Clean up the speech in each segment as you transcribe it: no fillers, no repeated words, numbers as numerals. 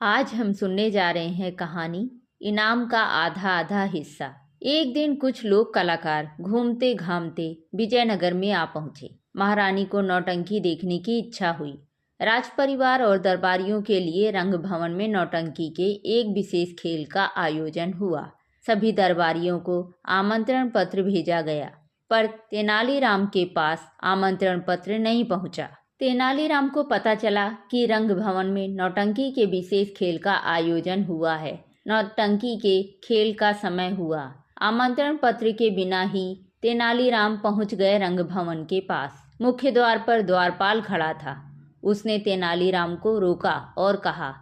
आज हम सुनने जा रहे हैं कहानी इनाम का आधा आधा हिस्सा। एक दिन कुछ लोग कलाकार घूमते घामते विजयनगर में आ पहुंचे। महारानी को नौटंकी देखने की इच्छा हुई। राज परिवार और दरबारियों के लिए रंग भवन में नौटंकी के एक विशेष खेल का आयोजन हुआ। सभी दरबारियों को आमंत्रण पत्र भेजा गया, पर तेनालीराम के पास आमंत्रण पत्र नहीं पहुंचा। तेनालीराम को पता चला कि रंग भवन में नौटंकी के विशेष खेल का आयोजन हुआ है। नौटंकी के खेल का समय हुआ। आमंत्रण पत्र के बिना ही तेनालीराम पहुंच गए रंग भवन के पास। मुख्य द्वार पर द्वारपाल खड़ा था। उसने तेनालीराम को रोका और कहा,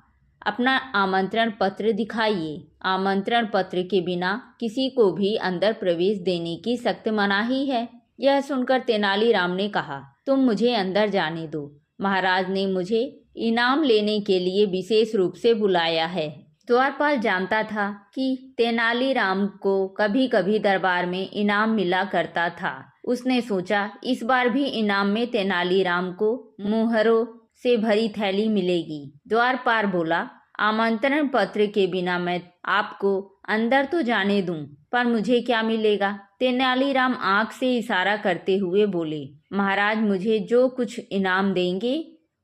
अपना आमंत्रण पत्र दिखाइए। आमंत्रण पत्र के बिना किसी को भी अंदर प्रवेश देने की सख्त मनाही है। यह सुनकर तेनालीराम ने कहा, तुम मुझे अंदर जाने दो। महाराज ने मुझे इनाम लेने के लिए विशेष रूप से बुलाया है। द्वारपाल जानता था कि तेनालीराम को कभी कभी दरबार में इनाम मिला करता था। उसने सोचा इस बार भी इनाम में तेनालीराम को मुहरों से भरी थैली मिलेगी। द्वारपाल बोला, आमंत्रण पत्र के बिना मैं आपको अंदर तो जाने दूं, पर मुझे क्या मिलेगा? तेनालीराम आंख से इशारा करते हुए बोले, महाराज मुझे जो कुछ इनाम देंगे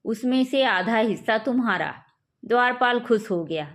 उसमें से आधा हिस्सा तुम्हारा। द्वारपाल खुश हो गया।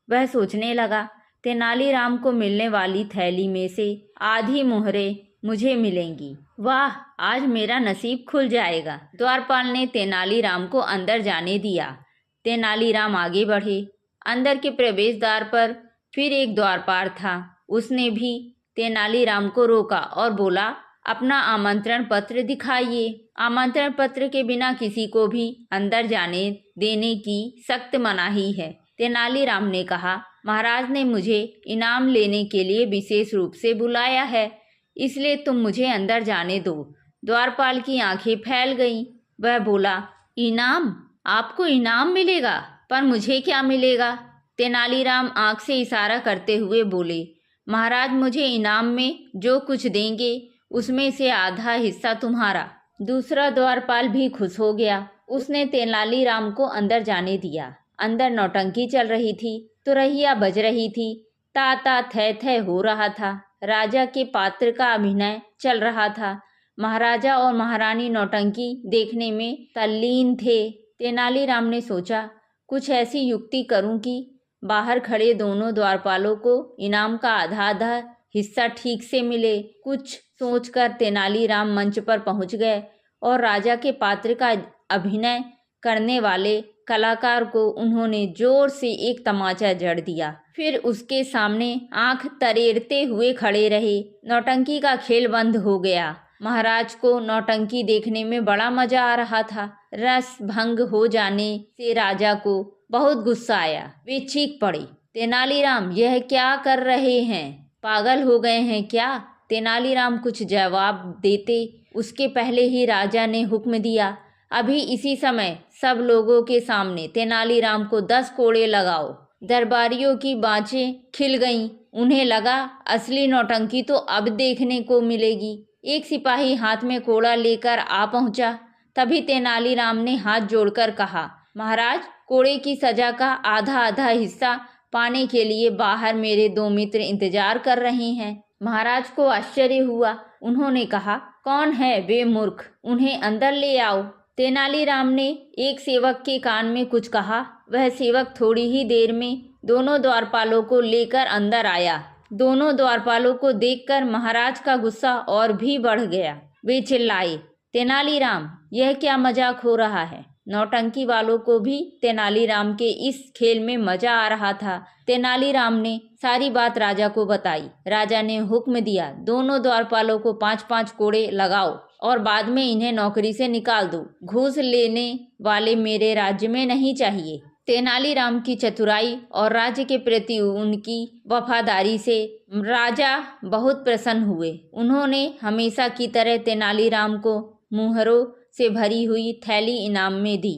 वह सोचने लगा, तेनालीराम को मिलने वाली थैली में से आधी मुहरें मुझे मिलेंगी। वाह, आज मेरा नसीब खुल जाएगा। द्वारपाल ने तेनालीराम को अंदर जाने दिया। तेनालीराम आगे बढ़े। अंदर के प्रवेश द्वार पर फिर एक द्वारपाल था। उसने भी तेनालीराम को रोका और बोला, अपना आमंत्रण पत्र दिखाइए। आमंत्रण पत्र के बिना किसी को भी अंदर जाने देने की सख्त मनाही है। तेनालीराम ने कहा, महाराज ने मुझे इनाम लेने के लिए विशेष रूप से बुलाया है, इसलिए तुम मुझे अंदर जाने दो। द्वारपाल की आंखें फैल गईं। वह बोला, इनाम? आपको इनाम मिलेगा, पर मुझे क्या मिलेगा? तेनालीराम आंख से इशारा करते हुए बोले, महाराज मुझे इनाम में जो कुछ देंगे उसमें से आधा हिस्सा तुम्हारा। दूसरा द्वारपाल भी खुश हो गया। उसने तेनालीराम को अंदर जाने दिया। अंदर नौटंकी चल रही थी, तुरहिया बज रही थी, ता ता थे थे हो रहा था। राजा के पात्र का अभिनय चल रहा था। महाराजा और महारानी नौटंकी देखने में तल्लीन थे। तेनालीराम ने सोचा, कुछ ऐसी युक्ति करूं कि बाहर खड़े दोनों द्वारपालों को इनाम का आधा आधा हिस्सा ठीक से मिले। कुछ सोचकर तेनालीराम मंच पर पहुंच गए और राजा के पात्र का अभिनय करने वाले कलाकार को उन्होंने जोर से एक तमाचा जड़ दिया। फिर उसके सामने आंख तरेरते हुए खड़े रहे। नौटंकी का खेल बंद हो गया। महाराज को नौटंकी देखने में बड़ा मजा आ रहा था। रस भंग हो जाने से राजा को बहुत गुस्सा आया। वे चीख पड़े, तेनालीराम यह क्या कर रहे हैं? पागल हो गए हैं क्या? तेनालीराम कुछ जवाब देते उसके पहले ही राजा ने हुक्म दिया, अभी इसी समय सब लोगों के सामने तेनालीराम को 10 कोड़े लगाओ। दरबारियों की बाँचें खिल गईं। उन्हें लगा असली नौटंकी तो अब देखने को मिलेगी। एक सिपाही हाथ में कोड़ा लेकर आ पहुंचा। तभी तेनालीराम ने हाथ जोड़कर कहा, महाराज कोड़े की सजा का आधा आधा हिस्सा पाने के लिए बाहर मेरे 2 मित्र इंतजार कर रहे हैं। महाराज को आश्चर्य हुआ। उन्होंने कहा, कौन है वे मूर्ख? उन्हें अंदर ले आओ। तेनालीराम ने एक सेवक के कान में कुछ कहा। वह सेवक थोड़ी ही देर में दोनों द्वारपालों को लेकर अंदर आया। दोनों द्वारपालों को देखकर महाराज का गुस्सा और भी बढ़ गया। वे चिल्लाए, तेनालीराम यह क्या मजाक हो रहा है? नौटंकी वालों को भी तेनालीराम के इस खेल में मजा आ रहा था। तेनालीराम ने सारी बात राजा को बताई। राजा ने हुक्म दिया, दोनों द्वारपालों को 5-5 कोड़े लगाओ और बाद में इन्हें नौकरी से निकाल दो। घूस लेने वाले मेरे राज्य में नहीं चाहिए। तेनालीराम की चतुराई और राज्य के प्रति उनकी वफादारी से राजा बहुत प्रसन्न हुए। उन्होंने हमेशा की तरह तेनालीराम को मुहरों से भरी हुई थैली इनाम में दी।